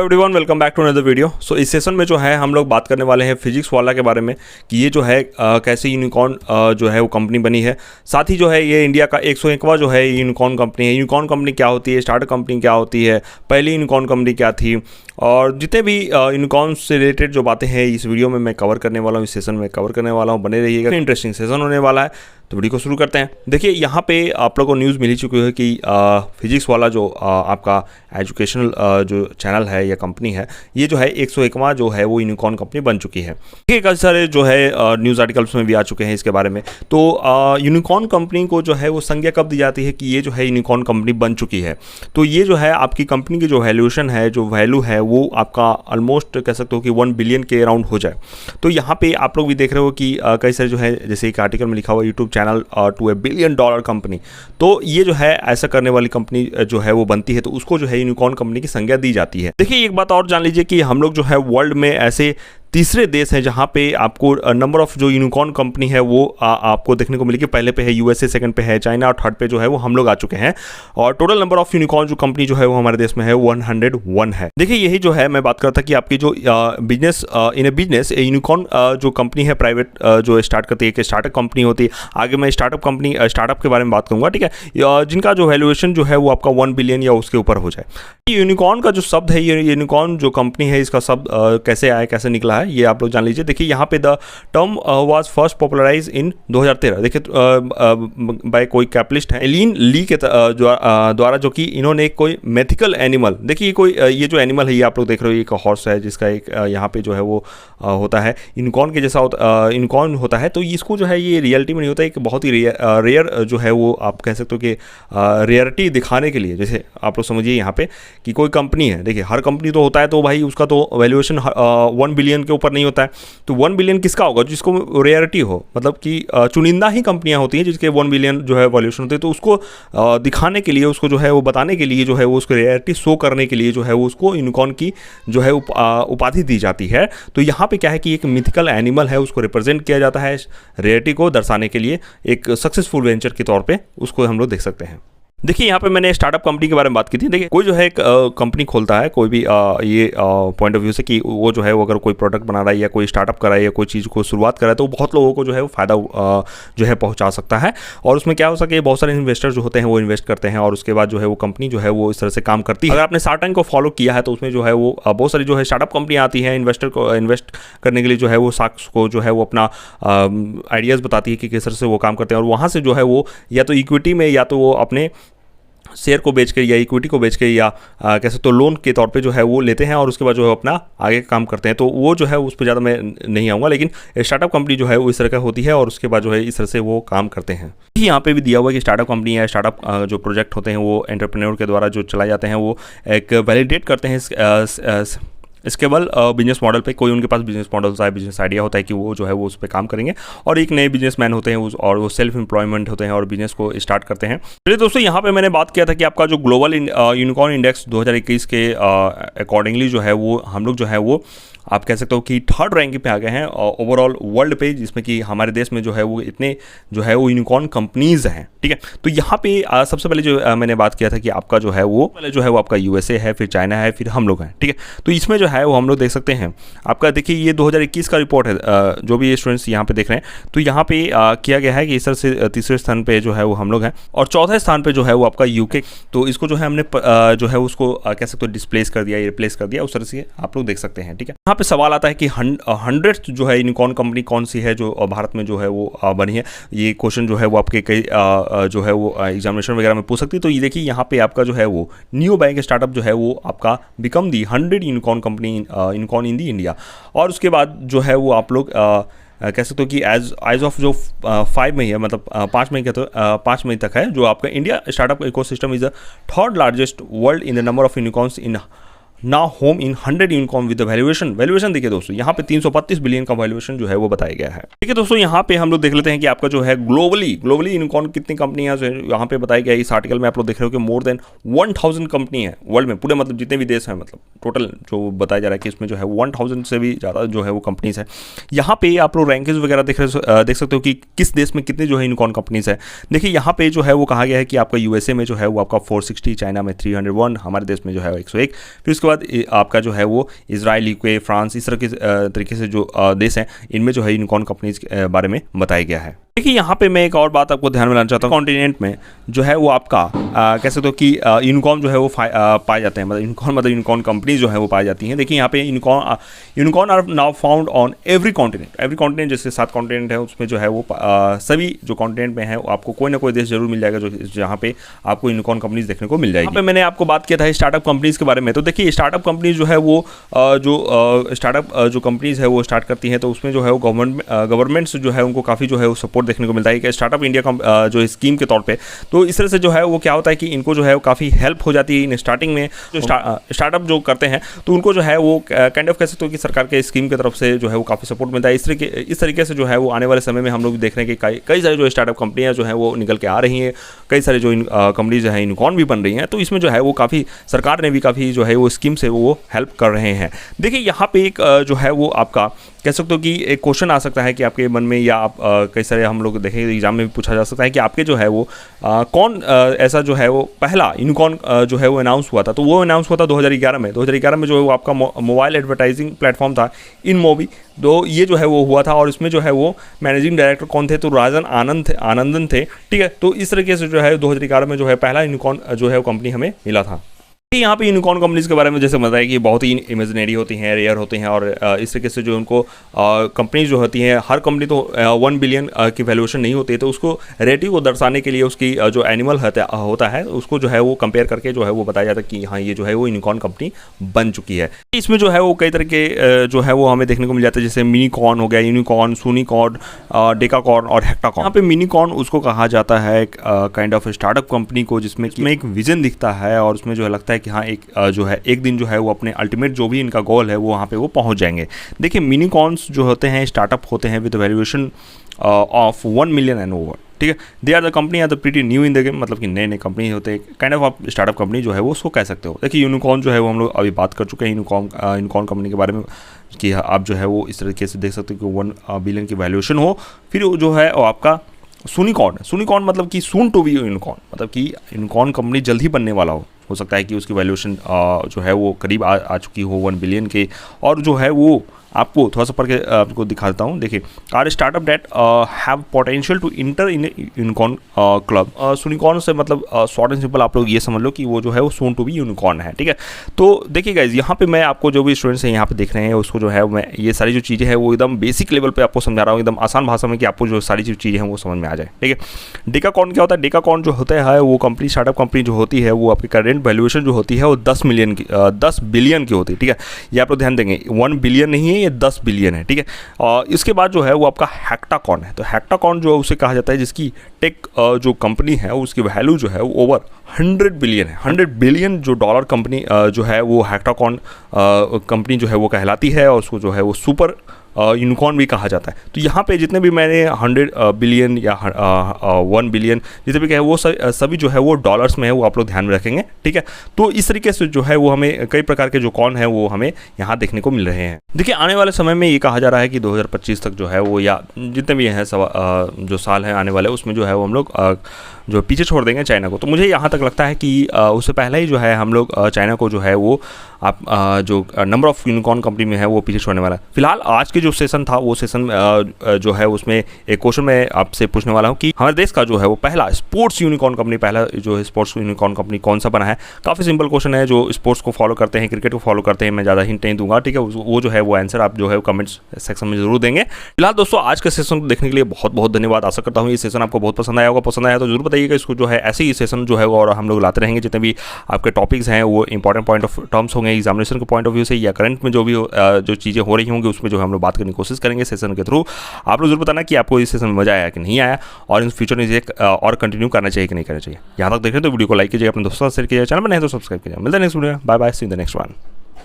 Everyone, welcome back to another video. So इस session में जो है हम लोग बात करने वाले हैं फिजिक्स वाला के बारे में कि ये जो है कैसे यूनिकॉर्न जो है वो कंपनी बनी है। साथ ही जो है ये इंडिया का 101वां जो है यूनिकॉर्न कंपनी है। यूनिकॉर्न कंपनी क्या होती है, स्टार्टअप कंपनी क्या होती है, पहली यूनिकॉर्न कंपनी क्या थी, और जितने भी यूनिकॉर्न से रिलेटेड जो बातें हैं इस वीडियो में मैं कवर करने वाला हूँ, इस सेशन में कवर करने वाला हूँ। बने रहिएगा, इंटरेस्टिंग सेशन होने वाला है। तो वीडियो को शुरू करते हैं। देखिए यहाँ पे आप लोगों को न्यूज़ मिल ही चुकी है कि फिजिक्स वाला जो आपका एजुकेशनल जो चैनल है या कंपनी है, ये जो है 101वां जो है वो यूनिकॉर्न कंपनी बन चुकी है। ये कई सारे जो है न्यूज़ आर्टिकल्स में भी आ चुके हैं इसके बारे में। तो यूनिकॉर्न कंपनी को जो है वो संज्ञा कब दी जाती है कि ये जो है यूनिकॉर्न कंपनी बन चुकी है। तो ये जो है आपकी कंपनी की जो वैल्यूएशन है, जो वैल्यू है, वो आपका ऑलमोस्ट कह सकते हो कि 1 बिलियन के अराउंड हो जाए। तो यहाँ पे आप लोग भी देख रहे हो कि कई सारे जो है, जैसे एक आर्टिकल में लिखा हुआ YouTube channel to $1 billion company. तो ये जो है ऐसा करने वाली कंपनी जो है वो बनती है, तो उसको जो है यूनिकॉर्न कंपनी की संज्ञा दी जाती है। देखिए एक बात और जान लीजिए कि हम लोग जो है वर्ल्ड में ऐसे तीसरे देश हैं जहां पे आपको नंबर ऑफ जो यूनिकॉर्न कंपनी है वो आपको देखने को मिलेगी। पहले पे है यूएसए, सेकंड पे है चाइना और थर्ड पे जो है वो हम लोग आ चुके हैं। और टोटल नंबर ऑफ यूनिकॉर्न जो कंपनी जो है वो हमारे देश में है 101 है। देखिए यही जो है मैं बात कर रहा था कि आपकी जो business in A business unicorn जो कंपनी है प्राइवेट जो स्टार्ट करती है, कि स्टार्टअप कंपनी होती है। आगे मैं स्टार्टअप के बारे में बात करूंगा, ठीक है, जिनका जो वैल्यूएशन जो है वो आपका 1 बिलियन या उसके ऊपर हो जाए। यूनिकॉर्न का जो शब्द है, ये यूनिकॉर्न जो कंपनी है, इसका शब्द कैसे आया, कैसे निकला है, ये आप लोग जान लीजिए। देखिए यहाँ पे the term was first popularize in 2013। देखिए बाय कोई कैपिटलिस्ट है एलिन ली के द्वारा, जो कि इन्होंने कोई मैथिकल एनिमल, देखिए कोई ये जो एनिमल है ये आप लोग देख रहे हो, एक हॉर्स है जिसका एक यहाँ पे जो है वो होता है यूनिकॉर्न के जैसा यूनिकॉर्न होता है। तो इसको जो है ये रियलिटी में नहीं होता, एक बहुत ही रेयर जो है वो आप कह सकते हो कि रेयरिटी दिखाने के लिए। जैसे आप लोग समझिए यहाँ पे कि कोई कंपनी है, देखिए हर कंपनी तो होता है, तो भाई उसका तो वैल्यूएशन 1 बिलियन के ऊपर नहीं होता है। तो 1 बिलियन किसका होगा, जिसको रेयरिटी हो, मतलब कि चुनिंदा ही कंपनियां होती हैं जिसके 1 बिलियन जो है वैल्यूएशन होती है। तो उसको दिखाने के लिए, उसको जो है वो बताने के लिए जो है वो उसको रेयरिटी शो करने के लिए जो है वो उसको यूनिकॉर्न की जो है उपाधि दी जाती है। तो यहाँ पे क्या है कि एक मिथिकल एनिमल है, उसको रिप्रेजेंट किया जाता है रेयरिटी को दर्शाने के लिए, एक सक्सेसफुल वेंचर के तौर पर उसको हम लोग देख सकते हैं। देखिए यहाँ पे मैंने स्टार्टअप कंपनी के बारे में बात की थी। देखिए कोई जो है एक कंपनी खोलता है, कोई भी ये पॉइंट ऑफ व्यू से कि वो जो है वो अगर कोई प्रोडक्ट बना रहा है या कोई स्टार्टअप कर रहा है या कोई चीज़ को शुरुआत कर रहा है, तो बहुत लोगों को जो है वो फायदा जो है पहुंचा सकता है। और उसमें क्या हो सके, बहुत सारे इन्वेस्टर जो होते हैं वो इन्वेस्ट करते हैं और उसके बाद जो है वो कंपनी जो है वो इस तरह से काम करती है। अगर आपने शार्क टैंक को फॉलो किया है तो उसमें जो है वो बहुत सारी जो है स्टार्टअप कंपनियाँ आती हैं, इन्वेस्टर को इन्वेस्ट करने के लिए जो है वो शार्क को जो है वो अपना आइडियाज़ बताती है कि किस तरह से वो काम करते हैं। और वहाँ से जो है वो या तो इक्विटी में या तो वो अपने शेयर को बेच के या इक्विटी को बेच के या कैसे तो लोन के तौर पे जो है वो लेते हैं और उसके बाद जो है अपना आगे काम करते हैं। तो वो जो है उस पर ज़्यादा मैं नहीं आऊँगा, लेकिन स्टार्टअप कंपनी जो है वो इस तरह का होती है और उसके बाद जो है इस तरह से वो काम करते हैं। यहाँ पे भी दिया हुआ है कि स्टार्टअप कंपनी या स्टार्टअप जो प्रोजेक्ट होते हैं वो एंटरप्रेन्योर के द्वारा जो चलाए जाते हैं, वो एक वैलिडेट करते हैं स्केलेबल बिजनेस मॉडल पे। कोई उनके पास बिजनेस मॉडल है, बिजनेस आइडिया होता है कि वो जो है वो उस पर काम करेंगे, और एक नए बिजनेसमैन होते हैं और वो सेल्फ एम्प्लॉयमेंट होते हैं और बिजनेस को स्टार्ट करते हैं। चलिए दोस्तों, यहाँ पे मैंने बात किया था कि आपका जो ग्लोबल यूनिकॉर्न इंडेक्स 2021 के अकॉर्डिंगली जो है वो हम लोग जो है वो आप कह सकते हो कि 3rd रैंक पे आ गए हैं ओवरऑल वर्ल्ड पे, जिसमें कि हमारे देश में जो है वो इतने जो है वो यूनिकॉर्न कंपनीज हैं, ठीक है। तो यहाँ पे सबसे पहले जो मैंने बात किया था कि आपका जो है वो पहले जो है वो आपका यूएसए है, फिर चाइना है, फिर हम लोग हैं, ठीक है। तो इसमें जो है वो हम लोग देख सकते हैं आपका, देखिए ये 2021 का रिपोर्ट है, जो भी स्टूडेंट्स यहाँ पे देख रहे हैं। तो यहाँ पे किया गया है कि इस तरह से तीसरे स्थान पे जो है वो हम लोग हैं और चौथे स्थान पे जो है वो आपका यूके। तो इसको जो है हमने जो है उसको कह सकते हो डिस्प्लेस कर दिया, रिप्लेस कर दिया, उस तरह से आप लोग देख सकते हैं, ठीक है। यहाँ पे सवाल आता है कि 100th जो है यूनिकॉर्न कंपनी कौन सी है जो भारत में जो है वो बनी है। ये क्वेश्चन जो है वो आपके कई जो है वो एग्जामिनेशन वगैरह में पूछ सकती है। तो ये देखिए यहाँ पे आपका जो है वो न्यू बैंक स्टार्टअप जो है वो आपका become the 100 unicorn company unicorn in the India. और उसके बाद जो है वो आप लोग कह सकते हो कि एज ऑफ जो 5 मई है, मतलब 5 मई का, तो 5 मई तक है, जो आपका India startup ecosystem is the 3rd largest world in the number of unicorns in now home in 100 unicorn with valuation देखिए दोस्तों, यहाँ पे 332 बिलियन का वैल्यूएशन जो है वो बताया गया है। ठीक है दोस्तों, यहाँ पे हम लोग देख लेते हैं कि आपका जो है ग्लोबली यूनिकॉर्न कितनी कंपनियां जो है यहाँ पे बताया गया है। इस आर्टिकल में आप लोग देख रहे हो कि मोर देन 1000 कंपनी है वर्ल्ड में, पूरे मतलब जितने भी देश हैं, मतलब टोटल जो बताया जा रहा है कि इसमें जो है 1000 से भी ज़्यादा जो है वो कंपनीज है। यहाँ पे आप लोग रैंकिंग्स वगैरह देख सकते हो कि किस देश में कितने जो है यूनिकॉर्न कंपनीज है। देखिए यहाँ पे जो है वो कहा गया है कि आपका यूएसए में जो है वो आपका 460, चाइना में 301, हमारे देश में जो है 101, फिर उसके बाद बाद आपका जो है वो इजराइल, यूके, फ्रांस, इस तरह के तरीके से जो देश हैं इनमें जो है यूनिकॉर्न कंपनीज के बारे में बताया गया है। देखिए यहाँ पे मैं एक और बात आपको ध्यान में लाना चाहता हूँ, कॉन्टिनेंट में जो है वो आपका कह सकते हो कि यूनिकॉर्न जो है वो पाए जाते हैं, मतलब यूनिकॉर्न कंपनीज जो है वो पाई जाती हैं। देखिए यहाँ पे unicorn are now found on every continent, जैसे 7 कॉन्टिनेंट है उसमें जो है वो सभी जो कॉन्टिनेंट में है आपको कोई ना कोई देश जरूर मिल जाएगा जो जहाँ पे आपको यूनिकॉर्न कंपनीज देखने को मिल जाएगी। यहाँ पे मैंने आपको बात किया था स्टार्टअप कंपनीज के बारे में। तो देखिए स्टार्टअप कंपनीज जो है वो जो स्टार्टअप जो कंपनीज है वो स्टार्ट करती हैं तो उसमें जो है वो गवर्नमेंट्स जो है उनको काफ़ी जो है वो सपोर्ट देखने को मिलता है कि स्टार्टअप इंडिया जो स्कीम के तौर पे। तो इस तरह से जो है वो क्या होता है कि इनको जो है वो काफ़ी हेल्प हो जाती है इन स्टार्टिंग में। जो स्टार्टअप जो करते हैं तो उनको जो है वो काइंड ऑफ कह सकते हो कि सरकार के स्कीम की तरफ से जो है वो काफ़ी सपोर्ट मिलता है। इस तरीके से जो है वो आने वाले समय में हम लोग देख रहे हैं कि कई सारे जो स्टार्टअप कंपनियां जो है वो निकल के आ रही हैं, कई सारे जो कंपनीज है यूनिकॉर्न भी बन रही हैं। तो इसमें जो है वो काफ़ी सरकार ने भी काफ़ी जो है वो स्कीम से वो हेल्प कर रहे हैं। देखिए यहाँ पे एक जो है वो आपका कह सकते हो कि एक क्वेश्चन आ सकता है कि आपके मन में, या आप कई सारे हम लोग देखें एग्जाम में भी पूछा जा सकता है कि आपके जो है वो कौन ऐसा जो है वो पहला यूनिकॉर्न जो है वो अनाउंस हुआ था। तो वो अनाउंस हुआ था 2011 में। 2011 में जो है वो आपका मोबाइल एडवर्टाइजिंग प्लेटफॉर्म था InMobi। तो ये जो है वो हुआ था और इसमें जो है वो मैनेजिंग डायरेक्टर कौन थे, तो राजन आनंदन थे। ठीक है, तो इस तरीके से जो है 2011 में जो है पहला यूनिकॉर्न जो है वो कंपनी हमें मिला था। यहाँ पे यूनिकॉर्न कंपनीज के बारे में जैसे बताया कि बहुत ही इमेजिनरी होती हैं, रेयर होती हैं, और इस तरीके से जो उनको कंपनीज जो होती हैं, हर कंपनी तो 1 बिलियन की वैल्यूएशन नहीं होती है। तो उसको रेटिव को दर्शाने के लिए उसकी जो एनिमल होता है उसको जो है वो कंपेयर करके जो है वो बताया जाता है कि हाँ ये जो है वो यूनिकॉर्न कंपनी बन चुकी है। इसमें जो है वो कई तरह के जो है वो हमें देखने को मिल जाता है, जैसे मिनीकॉर्न हो गया, यूनिकॉर्न, सूनिकॉर्न, डेकाकॉर्न और हेक्टाकॉर्न। यहाँ पे मिनीकॉर्न उसको कहा जाता है काइंड ऑफ स्टार्टअप कंपनी को जिसमें एक विजन दिखता है और उसमें जो है लगता है कि हाँ जो है एक दिन जो है वो अपने अल्टीमेट जो भी इनका गोल है वो वहाँ पे वो पहुँच जाएंगे। देखिए मिनीकॉर्न्स जो होते हैं स्टार्टअप होते हैं with valuation of 1 million and over. ठीक है, they are the company are the pretty new in the game, मतलब कि नए कंपनी होते हैं, काइंड ऑफ आप स्टार्टअप कंपनी जो है वो उसको कह सकते हो। देखिए यूनिकॉर्न जो है वो हम लोग अभी बात कर चुके हैं यूनिकॉर्न कंपनी के बारे में कि आप जो है वो इस तरीके से देख सकते हो कि 1 बिलियन की वैल्यूएशन हो। फिर जो है वो आपका सूनिकॉर्न मतलब कि सून टू बी यूनिकॉर्न, मतलब कि यूनिकॉर्न कंपनी जल्द ही बनने वाला हो सकता है कि उसकी वैल्यूएशन जो है वो करीब आ चुकी हो 1 बिलियन के। और जो है वो आपको थोड़ा सा पढ़ के आपको दिखा देता हूँ। देखिए our startup that have potential to enter in unicorn club. Soonicorn से मतलब शॉर्ट एंड सिंपल आप लोग ये समझ लो कि वो जो है वो सून टू बी यूनिकॉर्न है। ठीक है, तो देखिए गाइज यहाँ पे मैं आपको जो भी स्टूडेंट्स हैं यहाँ पे देख रहे हैं उसको जो है मैं ये सारी जो चीज़ें हैं वो एकदम बेसिक लेवल पे आपको समझा रहा हूँ, एकदम आसान भाषा में, कि आपको जो सारी जो चीज़ें हैं वो समझ में आ जाए। ठीक है, डेकाकॉर्न क्या होता है? डेकाकॉर्न जो होता है वो कंपनी स्टार्टअप कंपनी जो होती है वो आपकी करेंट वैल्यूएशन जो होती है वो 10 बिलियन की होती है। ठीक है, ये आप लोग ध्यान देंगे 1 बिलियन नहीं है, ये 10 बिलियन है। ठीक है, और इसके बाद जो है वो आपका हेक्टाकॉर्न है। तो हेक्टाकॉर्न जो उसे कहा जाता है जिसकी टेक जो कंपनी है उसकी वैल्यू जो है वो ओवर 100 बिलियन है। 100 बिलियन जो डॉलर कंपनी जो है वो हेक्टाकॉर्न कंपनी जो है वो कहलाती है, और उसको जो है वो सुपर यूनिकॉर्न भी कहा जाता है। तो यहाँ पे जितने भी मैंने 100 बिलियन या 1 बिलियन जितने भी कहे वो सभी जो है वो डॉलर्स में है, वो आप लोग ध्यान में रखेंगे। ठीक है, तो इस तरीके से जो है वो हमें कई प्रकार के जो कॉइन है वो हमें यहाँ देखने को मिल रहे हैं। देखिए आने वाले समय में ये कहा जा रहा है कि 2025 तक जो है वो, या जितने भी हैं जो साल हैं आने वाले, उसमें जो है वो हम लोग जो पीछे छोड़ देंगे चाइना को। तो मुझे यहाँ तक लगता है कि उससे पहले ही जो है हम लोग चाइना को जो है वो आप जो नंबर ऑफ यूनिकॉर्न कंपनी में है वो पीछे छोड़ने वाला है। फिलहाल आज के जो सेशन था वो सेशन जो है उसमें एक क्वेश्चन मैं आपसे पूछने वाला हूँ कि हमारे देश का जो है वो पहला स्पोर्ट्स यूनिकॉर्न कंपनी, पहला जो है स्पोर्ट्स यूनिकॉर्न कंपनी कौन सा बना है। काफ़ी सिंपल क्वेश्चन है, जो स्पोर्ट्स को फॉलो करते हैं, क्रिकेट को फॉलो करते हैं, मैं ज़्यादा हिंट नहीं दूंगा। ठीक है, वो जो है वो आंसर आप जो है कमेंट्स सेक्शन में जरूर देंगे। फिलहाल दोस्तों आज के सेशन को देखने के लिए बहुत बहुत धन्यवाद। आशा करता हूँ ये सेशन आपको बहुत पसंद आया होगा। पसंद आया तो जरूर बताइएगा इसको, जो है ऐसे ही सेशन जो है और हम लोग लाते रहेंगे। जितने भी आपके टॉपिक्स हैं वो इंपॉर्टेंट पॉइंट ऑफ टर्म्स होंगे एग्जामिनेशन के पॉइंट ऑफ व्यू से, या करंट में जो भी जो चीज़ें हो रही होंगी उसमें जो हम लोग बात करने की कोशिश करेंगे सेशन के थ्रू। आप लोग जरूर बताना कि आपको इस सेशन में मजा आया कि नहीं आया, और इन फ्यूचर में इसे और कंटिन्यू करना चाहिए कि नहीं करना चाहिए। यहाँ तक देखें तो वीडियो को लाइक कीजिए, अपने दोस्तों से शेयर कीजिए, चैनल में नहीं तो सब्सक्राइब कीजिए। मिलते हैं नेक्स्ट वीडियो में, bye bye, see in the next one.